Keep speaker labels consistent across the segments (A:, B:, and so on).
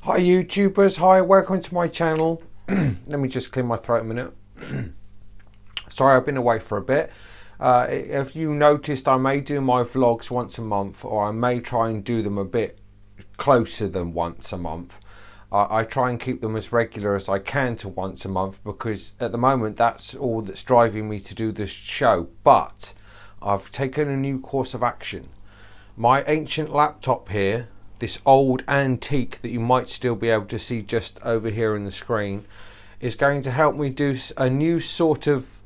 A: Hi YouTubers, hi, welcome to my channel. Let me just clear my throat a minute. Sorry, I've been away for a bit. If you noticed, I may do my vlogs once a month, or I may try and do them a bit closer than once a month. I try and keep them as regular as I can to once a month, because at the moment that's all that's driving me to do this show. But I've taken a new course of action. My ancient laptop here, this old antique that you might still be able to see just over here on the screen, is going to help me do a new sort of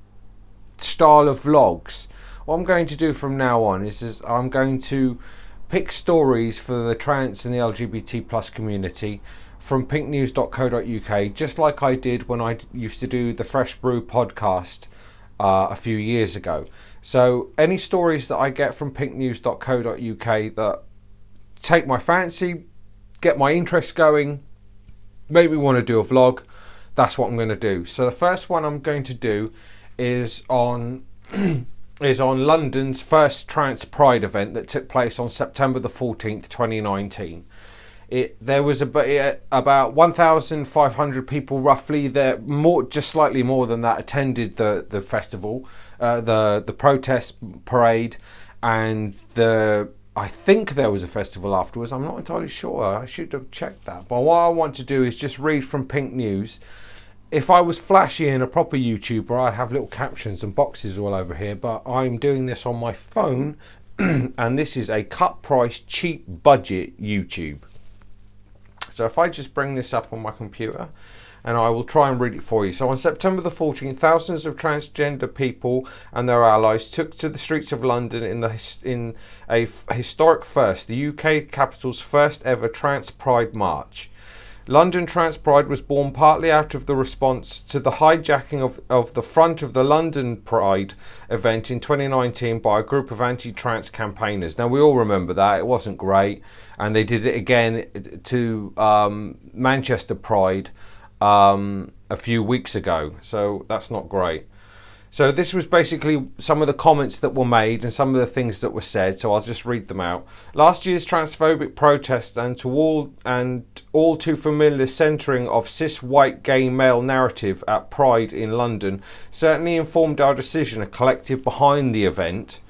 A: style of vlogs. What I'm going to do from now on is I'm going to pick stories for the trans and the LGBT plus community from pinknews.co.uk, just like I did when I used to do the Fresh Brew podcast a few years ago. So any stories that I get from pinknews.co.uk that take my fancy, get my interest going, maybe want to do a vlog, that's what I'm going to do. So the first one I'm going to do is on London's first Trans Pride event that took place on September the 14th, 2019. There was about 1,500 people roughly there, just slightly more than that, attended the festival, the protest parade, and I think there was a festival afterwards. I'm not entirely sure. I should have checked that. But what I want to do is just read from Pink News. If I was flashy and a proper YouTuber, I'd have little captions and boxes all over here. But I'm doing this on my phone, and this is a cut price, cheap budget YouTube. So if I just bring this up on my computer, and I will try and read it for you. So on September the 14th, thousands of transgender people and their allies took to the streets of London in a historic first, the UK capital's first ever Trans Pride March. London Trans Pride was born partly out of the response to the hijacking of the front of the London Pride event in 2019 by a group of anti-trans campaigners. Now, we all remember that. It wasn't great. And they did it again to Manchester Pride a few weeks ago, so that's not great. So this was basically some of the comments that were made and some of the things that were said, so I'll just read them out. Last year's transphobic protest and all too familiar centering of cis white gay male narrative at Pride in London certainly informed our decision, a collective behind the event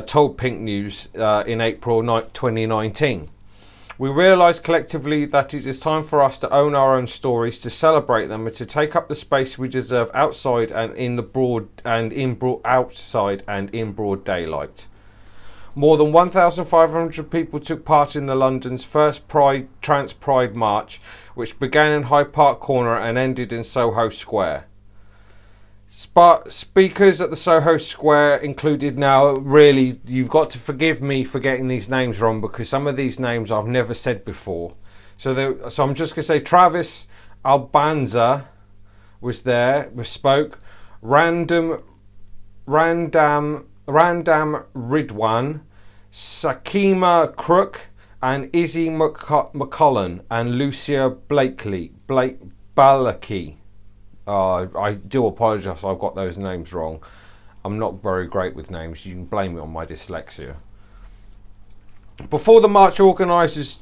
A: told Pink News in April 2019. We realise collectively that it is time for us to own our own stories, to celebrate them, and to take up the space we deserve outside and in broad daylight. More than 1,500 people took part in the London's first Trans Pride March, which began in Hyde Park Corner and ended in Soho Square. Speakers at the Soho Square included, now really you've got to forgive me for getting these names wrong, because some of these names I've never said before. So I'm just going to say Travis Albanza spoke, Randam Ridwan, Sakima Crook, and Izzy McCullen, and Lucia Balaki. I do apologise, I've got those names wrong. I'm not very great with names. You can blame it on my dyslexia. Before the march, organisers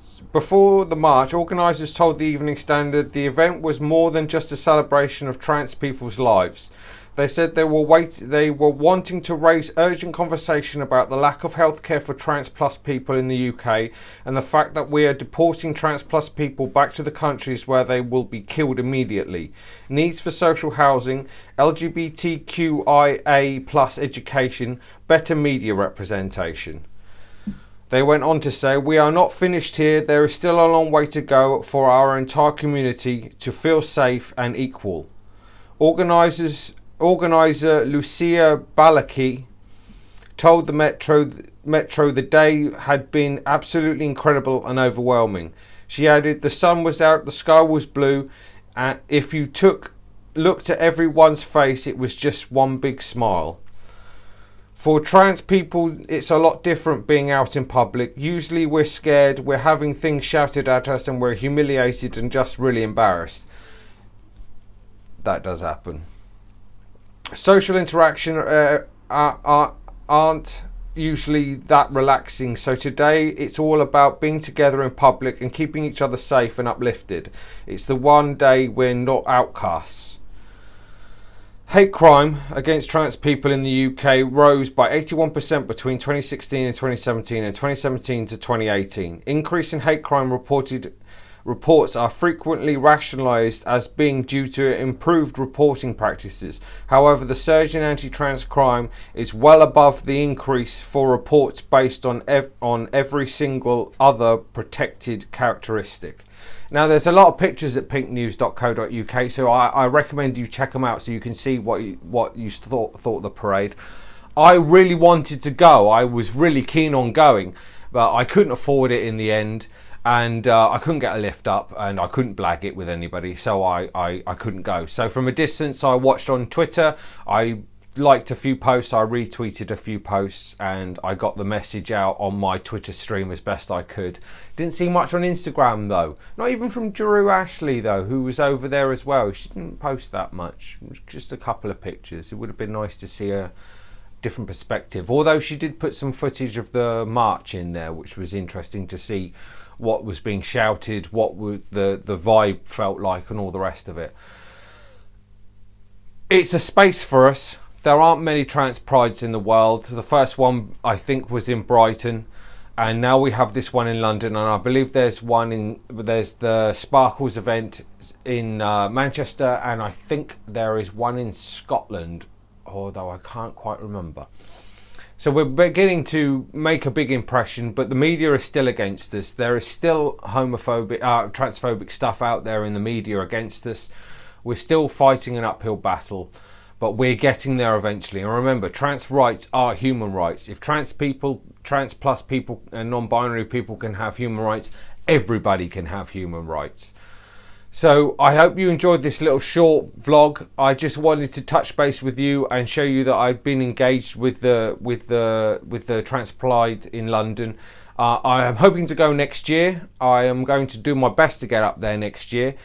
A: told the Evening Standard the event was more than just a celebration of trans people's lives. They said they were wanting to raise urgent conversation about the lack of healthcare for trans plus people in the UK, and the fact that we are deporting trans plus people back to the countries where they will be killed immediately. Needs for social housing, LGBTQIA plus education, better media representation. They went on to say, we are not finished here. There is still a long way to go for our entire community to feel safe and equal. Organiser Lucia Balaki told the Metro the day had been absolutely incredible and overwhelming. She added, the sun was out, the sky was blue, and if you looked at everyone's face, it was just one big smile. For trans people, it's a lot different being out in public. Usually we're scared, we're having things shouted at us, and we're humiliated and just really embarrassed. That does happen. Social interaction aren't usually that relaxing. So today it's all about being together in public and keeping each other safe and uplifted. It's the one day we're not outcasts. Hate crime against trans people in the UK rose by 81% between 2016 and 2017 and 2017 to 2018. Increase in hate crime reports are frequently rationalised as being due to improved reporting practices. However, the surge in anti-trans crime is well above the increase for reports based on every single other protected characteristic. Now, there's a lot of pictures at pinknews.co.uk, so I recommend you check them out so you can see what you thought of the parade. I really wanted to go. I was really keen on going, but I couldn't afford it in the end, and I couldn't get a lift up, and I couldn't blag it with anybody, so I couldn't go. So from a distance, I watched on Twitter. I liked a few posts, I retweeted a few posts, and I got the message out on my Twitter stream as best I could. Didn't see much on Instagram though, not even from Drew Ashley though, who was over there as well. She didn't post that much, just a couple of pictures. It would have been nice to see a different perspective, although she did put some footage of the march in there, which was interesting to see what was being shouted, what the vibe felt like, and all the rest of it. It's a space for us. There aren't many trans prides in the world. The first one, I think, was in Brighton, and now we have this one in London, and I believe there's the Sparkles event in Manchester, and I think there is one in Scotland, although I can't quite remember. So we're beginning to make a big impression, but the media is still against us. There is still homophobic, transphobic stuff out there in the media against us. We're still fighting an uphill battle, but we're getting there eventually. And remember, trans rights are human rights. If trans people, trans plus people and non-binary people can have human rights, everybody can have human rights. So I hope you enjoyed this little short vlog. I just wanted to touch base with you and show you that I've been engaged with the trans pride in London. I am hoping to go next year. I am going to do my best to get up there next year.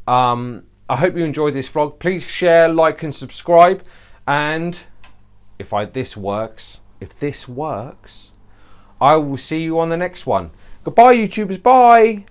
A: I hope you enjoyed this vlog. Please share, like and subscribe. And if this works, I will see you on the next one. Goodbye, YouTubers. Bye.